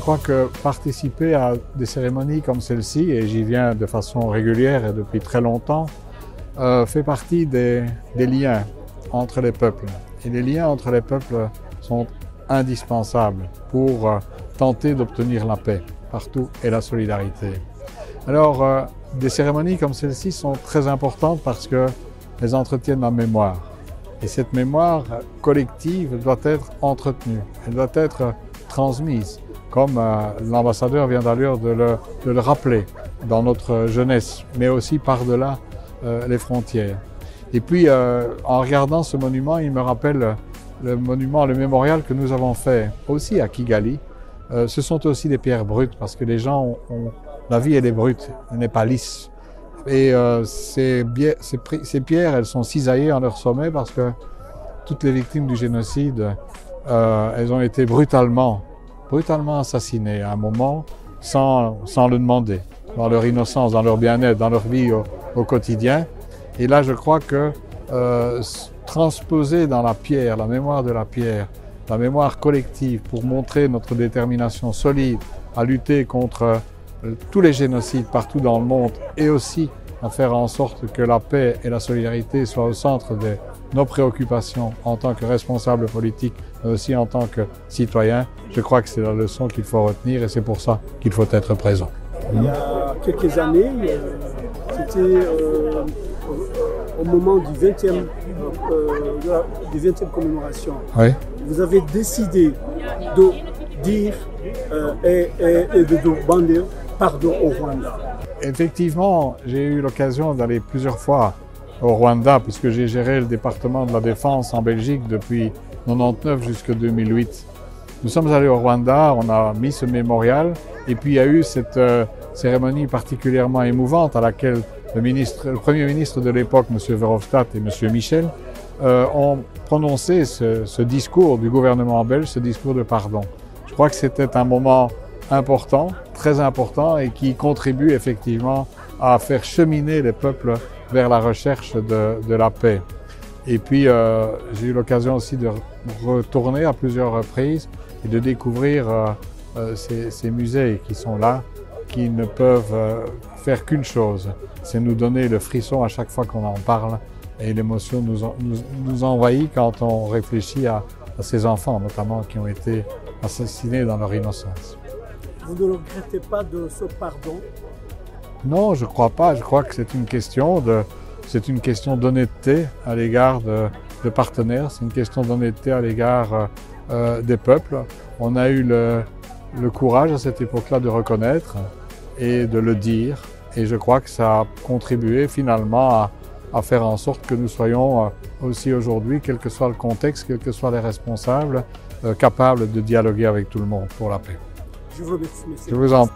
crois que participer à des cérémonies comme celle-ci, et j'y viens de façon régulière et depuis très longtemps, fait partie des liens entre les peuples. Et les liens entre les peuples sont indispensables pour tenter d'obtenir la paix partout et la solidarité. Alors, des cérémonies comme celle-ci sont très importantes parce qu'elles entretiennent la mémoire. Et cette mémoire collective doit être entretenue, elle doit être transmise, comme l'ambassadeur vient d'ailleurs de le rappeler dans notre jeunesse, mais aussi par-delà les frontières. Et puis, en regardant ce monument, il me rappelle le mémorial que nous avons fait aussi à Kigali. Ce sont aussi des pierres brutes, parce que les gens la vie elle est brute, elle n'est pas lisse. Et ces pierres, elles sont cisaillées en leur sommet parce que toutes les victimes du génocide, elles ont été brutalement assassinées à un moment sans le demander, dans leur innocence, dans leur bien-être, dans leur vie au quotidien. Et là, je crois que transposer dans la pierre, la mémoire de la pierre, la mémoire collective pour montrer notre détermination solide à lutter contre tous les génocides partout dans le monde et aussi à faire en sorte que la paix et la solidarité soient au centre de nos préoccupations en tant que responsables politiques, mais aussi en tant que citoyens. Je crois que c'est la leçon qu'il faut retenir et c'est pour ça qu'il faut être présent. Il y a quelques années, c'était au moment du 20e commémoration. Oui. Vous avez décidé de dire et de demander pardon au Rwanda. Effectivement, j'ai eu l'occasion d'aller plusieurs fois au Rwanda puisque j'ai géré le département de la Défense en Belgique depuis 1999 jusqu'en 2008. Nous sommes allés au Rwanda, on a mis ce mémorial et puis il y a eu cette cérémonie particulièrement émouvante à laquelle le Premier ministre de l'époque, M. Verhofstadt et M. Michel, ont prononcé ce discours du gouvernement belge, ce discours de pardon. Je crois que c'était un moment important, très important et qui contribue effectivement à faire cheminer les peuples vers la recherche de la paix. Et puis j'ai eu l'occasion aussi de retourner à plusieurs reprises et de découvrir ces musées qui sont là, qui ne peuvent faire qu'une chose, c'est nous donner le frisson à chaque fois qu'on en parle et l'émotion nous envahit quand on réfléchit à ces enfants notamment qui ont été assassinés dans leur innocence. Vous ne regrettez pas de ce pardon? Non, je ne crois pas. Je crois que c'est une question d'honnêteté à l'égard de partenaires. C'est une question d'honnêteté à l'égard des peuples. On a eu le courage à cette époque-là de reconnaître et de le dire. Et je crois que ça a contribué finalement à faire en sorte que nous soyons aussi aujourd'hui, quel que soit le contexte, quels que soient les responsables, capables de dialoguer avec tout le monde pour la paix. Je vous remercie, monsieur. Je vous en prie.